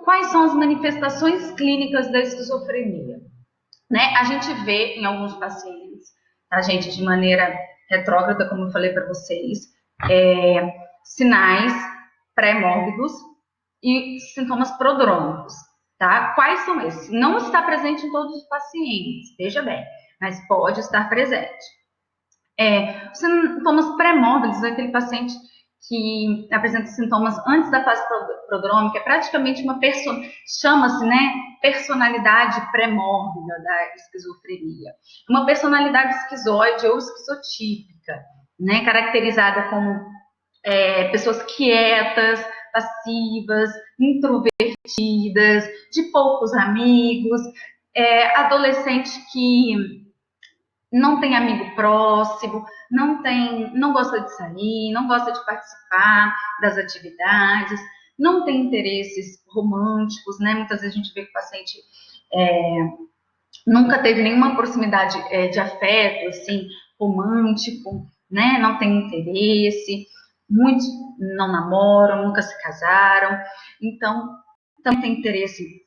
quais são as manifestações clínicas da esquizofrenia? Né? A gente vê em alguns pacientes, a gente de maneira retrógrada, como eu falei para vocês, sinais pré-mórbidos e sintomas prodrômicos. Tá? Quais são esses? Não está presente em todos os pacientes, veja bem, mas pode estar presente. Sintomas pré-mórbidos, aquele paciente que apresenta sintomas antes da fase prodrômica, é praticamente uma chama-se, né, personalidade pré-mórbida da esquizofrenia. Uma personalidade esquizoide ou esquizotípica, né, caracterizada como pessoas quietas, passivas, introvertidas, de poucos amigos, adolescente que não tem amigo próximo, não gosta de sair, não gosta de participar das atividades, não tem interesses românticos, né? Muitas vezes a gente vê que o paciente nunca teve nenhuma proximidade de afeto, assim, romântico, né? Não tem interesse, muitos não namoram, nunca se casaram, então também tem interesse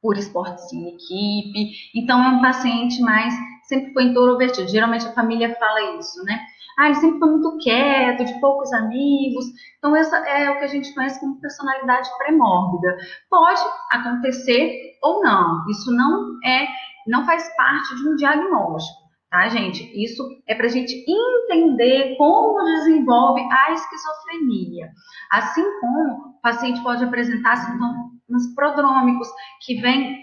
por esportes em equipe, então é um paciente mais, sempre foi introvertido, geralmente a família fala isso, né? Ele sempre foi muito quieto, de poucos amigos, então essa é o que a gente conhece como personalidade pré-mórbida. Pode acontecer ou não, isso não faz parte de um diagnóstico, tá, gente? Isso é para a gente entender como desenvolve a esquizofrenia, assim como o paciente pode apresentar sintomas prodrômicos, que vem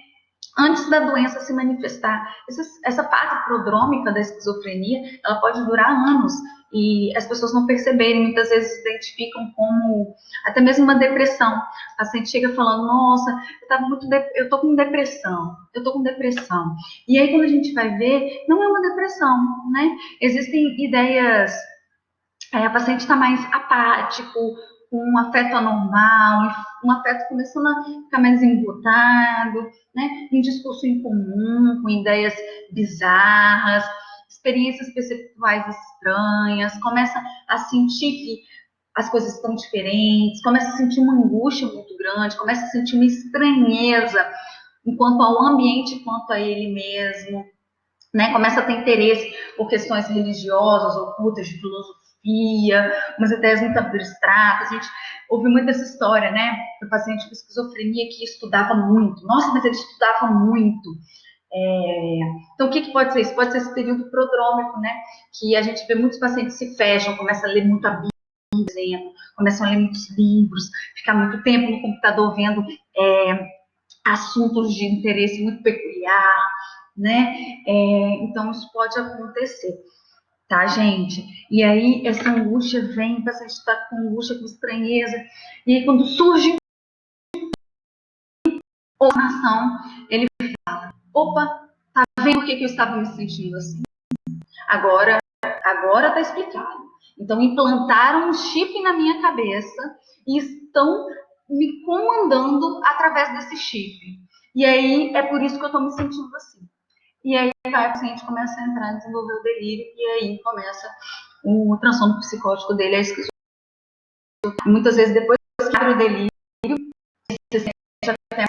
antes da doença se manifestar. Essa fase prodrômica da esquizofrenia, ela pode durar anos e as pessoas não perceberem, muitas vezes se identificam como até mesmo uma depressão. O paciente chega falando, nossa, eu tô com depressão. E aí quando a gente vai ver, não é uma depressão, né? Existem ideias, o paciente está mais apático, com um afeto anormal, um afeto começando a ficar mais embotado, né? Um discurso incomum, com ideias bizarras, experiências perceptuais estranhas, começa a sentir que as coisas estão diferentes, começa a sentir uma angústia muito grande, começa a sentir uma estranheza enquanto ao ambiente, quanto a ele mesmo, né? Começa a ter interesse por questões religiosas, ocultas, de filosofia, umas ideias muito abstratas. A gente ouve muito essa história, né? Do paciente com esquizofrenia que estudava muito. Nossa, mas ele estudava muito. Então, o que pode ser isso? Pode ser esse período prodrômico, né? Que a gente vê muitos pacientes se fecham, começam a ler muito a Bíblia, começam a ler muitos livros, ficar muito tempo no computador vendo assuntos de interesse muito peculiar, né? Então, isso pode acontecer, tá, gente? E aí, essa angústia vem, o paciente está com angústia, com estranheza, e aí, quando surge uma ação, ele fala, opa, tá vendo por que eu estava me sentindo assim? Agora tá explicado. Então, implantaram um chip na minha cabeça e estão me comandando através desse chip. E aí, é por isso que eu estou me sentindo assim. E aí, o paciente começa a entrar, desenvolver o delírio, e aí começa o transtorno psicótico dele, a esquizofrenia. Muitas vezes, depois que abre o delírio, se sente até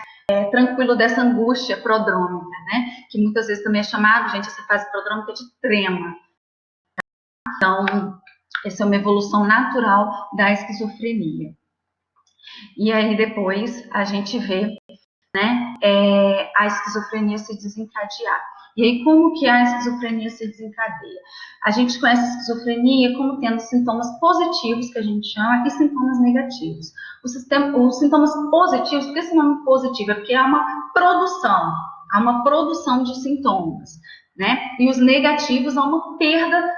tranquilo dessa angústia prodrômica, né? Que muitas vezes também é chamado, gente, essa fase prodrômica de trema. Então, essa é uma evolução natural da esquizofrenia. E aí, depois, a gente vê, né, a esquizofrenia se desencadear. E aí, como que a esquizofrenia se desencadeia? A gente conhece a esquizofrenia como tendo sintomas positivos, que a gente chama, e sintomas negativos. Os sintomas positivos, por que esse nome positivo? É porque há uma produção de sintomas, né? E os negativos há uma perda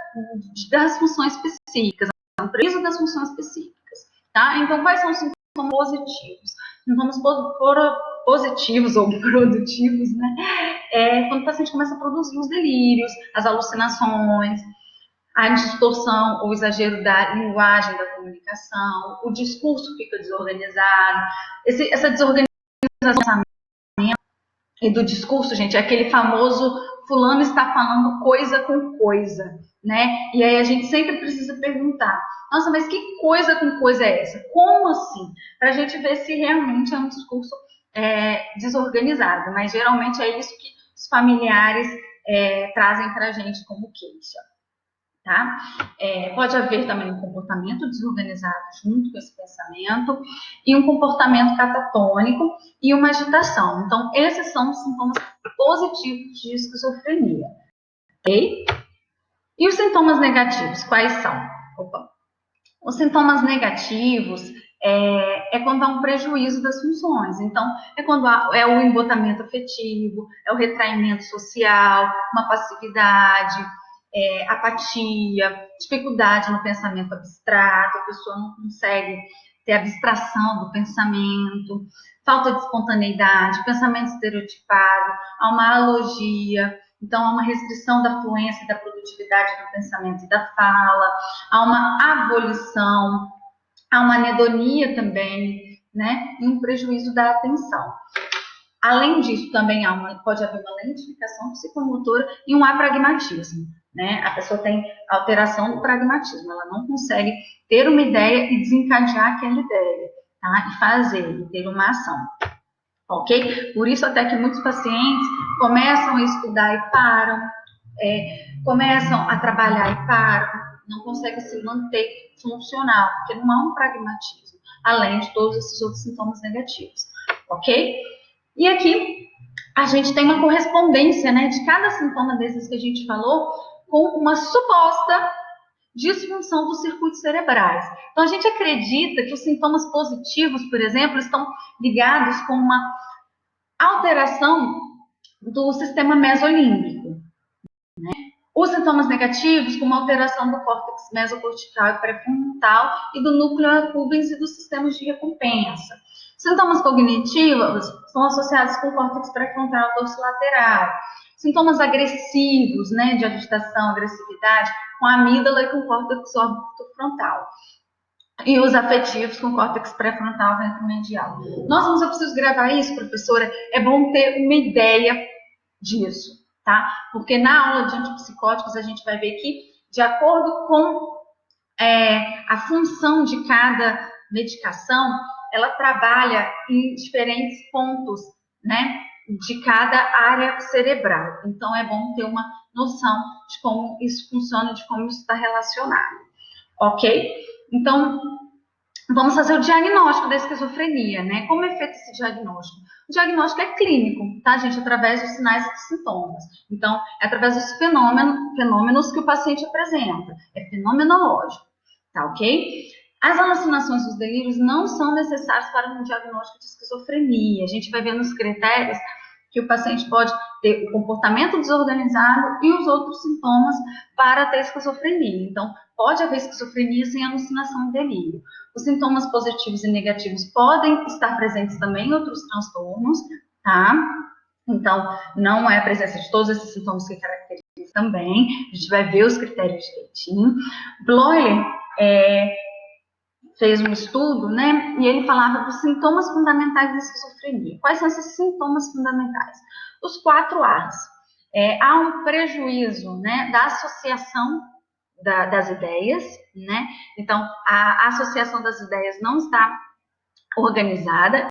das funções específicas, um prejuízo das funções específicas, tá? Então, quais são os sintomas positivos? Sintomas positivos ou produtivos, né? Quando o paciente começa a produzir os delírios, as alucinações, a distorção ou exagero da linguagem da comunicação, o discurso fica desorganizado. Essa desorganização e do discurso, gente, é aquele famoso fulano está falando coisa com coisa, né? E aí a gente sempre precisa perguntar, nossa, mas que coisa com coisa é essa? Como assim? Para a gente ver se realmente é um discurso desorganizado, mas geralmente é isso que os familiares trazem para a gente como queixa. Tá? Pode haver também um comportamento desorganizado junto com esse pensamento e um comportamento catatônico e uma agitação. Então, esses são os sintomas positivos de esquizofrenia. Ok? E os sintomas negativos, quais são? Os sintomas negativos quando há um prejuízo das funções. Então, é quando é o embotamento afetivo, é o retraimento social, uma passividade, apatia, dificuldade no pensamento abstrato, a pessoa não consegue ter abstração do pensamento, falta de espontaneidade, pensamento estereotipado, há uma alogia, então há uma restrição da fluência e da produtividade do pensamento e da fala, há uma abolição, há uma anedonia também, né? E um prejuízo da atenção. Além disso, também pode haver uma lentificação psicomotora e um apragmatismo, né? A pessoa tem alteração do pragmatismo, ela não consegue ter uma ideia e desencadear aquela ideia, tá? E fazer, e ter uma ação. Ok? Por isso até que muitos pacientes começam a estudar e param, começam a trabalhar e param, não conseguem se manter funcional, porque não há um pragmatismo, além de todos esses outros sintomas negativos. Ok? E aqui a gente tem uma correspondência, né, de cada sintoma desses que a gente falou com uma suposta disfunção dos circuitos cerebrais. Então, a gente acredita que os sintomas positivos, por exemplo, estão ligados com uma alteração do sistema mesolímbico. Os sintomas negativos, como alteração do córtex mesocortical e pré-frontal e do núcleo accumbens e dos sistemas de recompensa. Sintomas cognitivos são associados com o córtex pré-frontal dorsolateral. Sintomas agressivos, né, de agitação, agressividade, com a amígdala e com o córtex orbitofrontal. E os afetivos com o córtex pré-frontal ventromedial. Nossa, mas eu preciso gravar isso, professora? É bom ter uma ideia disso, tá? Porque na aula de antipsicóticos a gente vai ver que, de acordo com a função de cada medicação, ela trabalha em diferentes pontos, né, de cada área cerebral. Então, é bom ter uma noção de como isso funciona, de como isso está relacionado, ok? Então, vamos fazer o diagnóstico da esquizofrenia, né? Como é feito esse diagnóstico? O diagnóstico é clínico, tá, gente? Através dos sinais e dos sintomas. Então, é através dos fenômenos que o paciente apresenta. É fenomenológico, tá ok? As alucinações e os delírios não são necessários para um diagnóstico de esquizofrenia. A gente vai ver nos critérios que o paciente pode ter o comportamento desorganizado e os outros sintomas para ter esquizofrenia. Então, pode haver esquizofrenia sem alucinação e delírio. Os sintomas positivos e negativos podem estar presentes também em outros transtornos, tá? Então, não é a presença de todos esses sintomas que caracterizam também. A gente vai ver os critérios direitinho. Bloyer fez um estudo, né? E ele falava dos sintomas fundamentais da esquizofrenia. Quais são esses sintomas fundamentais? Os 4 A's. Há um prejuízo, né, da associação das ideias, né? Então, a associação das ideias não está organizada,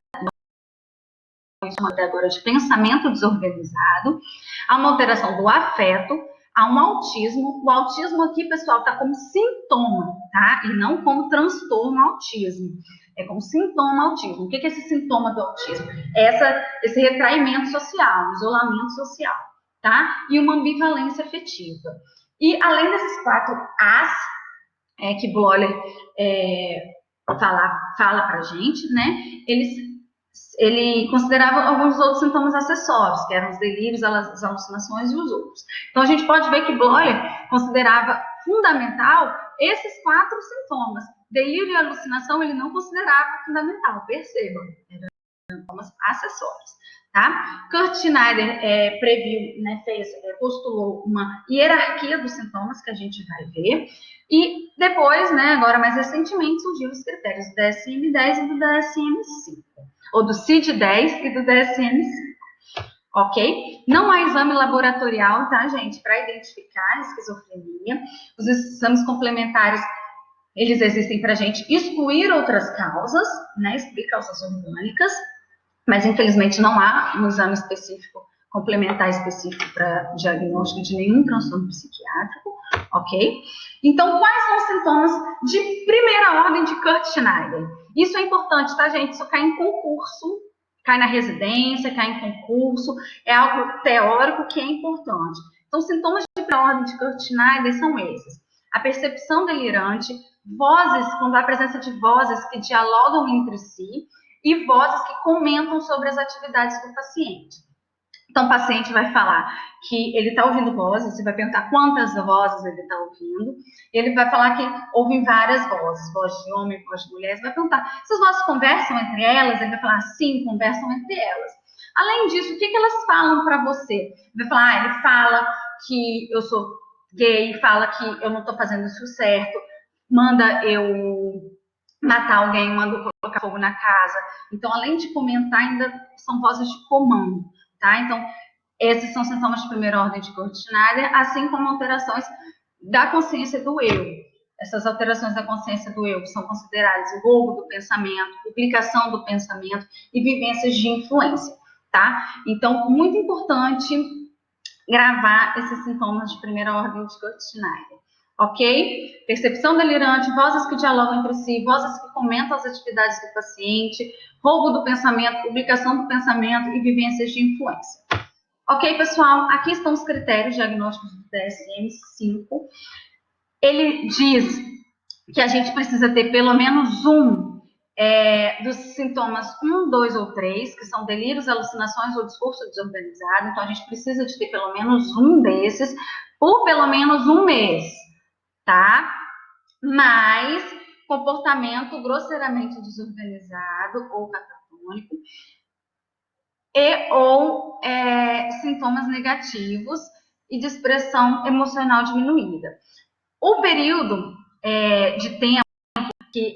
chamada agora de pensamento desorganizado, há uma alteração do afeto, há um autismo. O autismo aqui, pessoal, está como sintoma, tá? E não como transtorno autismo. É como sintoma autismo. O que é esse sintoma do autismo? Esse retraimento social, isolamento social, tá? E uma ambivalência afetiva. E além desses 4 As, que Bloller fala pra gente, né? Ele considerava alguns outros sintomas acessórios, que eram os delírios, as alucinações e os outros. Então, a gente pode ver que Bloyer considerava fundamental esses 4 sintomas. Delírio e alucinação ele não considerava fundamental, percebam, eram sintomas acessórios. Tá? Kurt Schneider previu, né, postulou uma hierarquia dos sintomas, que a gente vai ver, e depois, né, agora mais recentemente, surgiram os critérios do DSM-10 e do DSM-5, ou do CID-10 e do DSM-5, ok? Não há exame laboratorial, tá, gente, para identificar a esquizofrenia. Os exames complementares, eles existem para a gente excluir outras causas, né, excluir causas orgânicas, mas infelizmente não há um exame específico, complementar específico para diagnóstico de nenhum transtorno psiquiátrico, ok? Então, quais são os sintomas de primeira ordem de Kurt Schneider? Isso é importante, tá, gente? Isso cai em concurso, cai na residência, cai em concurso, é algo teórico que é importante. Então, sintomas de primeira ordem de Kurt Schneider são esses: a percepção delirante, vozes, quando há a presença de vozes que dialogam entre si, e vozes que comentam sobre as atividades do paciente. Então, o paciente vai falar que ele está ouvindo vozes, você vai perguntar quantas vozes ele está ouvindo, ele vai falar que ouvem várias vozes, voz de homem, voz de mulher, você vai perguntar, essas vozes conversam entre elas? Ele vai falar, sim, conversam entre elas. Além disso, o que elas falam para você? Ele vai falar, ele fala que eu sou gay, fala que eu não estou fazendo isso certo, manda eu matar alguém, manda colocar fogo na casa. Então, além de comentar, ainda são vozes de comando, tá? Então, esses são sintomas de primeira ordem de Kurt Schneider, assim como alterações da consciência do eu. Essas alterações da consciência do eu são consideradas o roubo do pensamento, duplicação do pensamento e vivências de influência, tá? Então, muito importante gravar esses sintomas de primeira ordem de Kurt Schneider. Ok? Percepção delirante, vozes que dialogam entre si, vozes que comentam as atividades do paciente, roubo do pensamento, publicação do pensamento e vivências de influência. Ok, pessoal? Aqui estão os critérios diagnósticos do DSM-5. Ele diz que a gente precisa ter pelo menos um dos sintomas 1, 2 ou 3, que são delírios, alucinações ou discurso desorganizado. Então, a gente precisa de ter pelo menos um desses por pelo menos um mês, tá? Mas comportamento grosseiramente desorganizado ou catatônico e ou sintomas negativos e de expressão emocional diminuída. O período de tempo que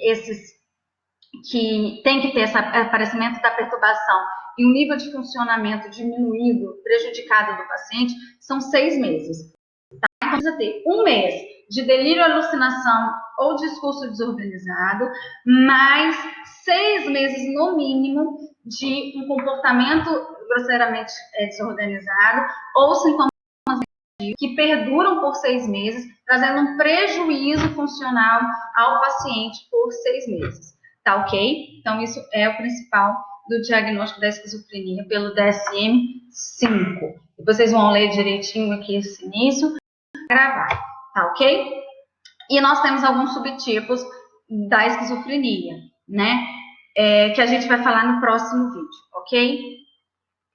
tem que ter esse aparecimento da perturbação e um nível de funcionamento diminuído, prejudicado do paciente, são 6 meses. Tá? Então, precisa ter um mês de delírio, alucinação ou discurso desorganizado, mais 6 meses no mínimo de um comportamento grosseiramente desorganizado ou sintomas que perduram por 6 meses, trazendo um prejuízo funcional ao paciente por 6 meses. Tá ok? Então, isso é o principal do diagnóstico da esquizofrenia pelo DSM-5. Vocês vão ler direitinho aqui esse início, gravar, tá ok? E nós temos alguns subtipos da esquizofrenia, né? Que a gente vai falar no próximo vídeo, ok?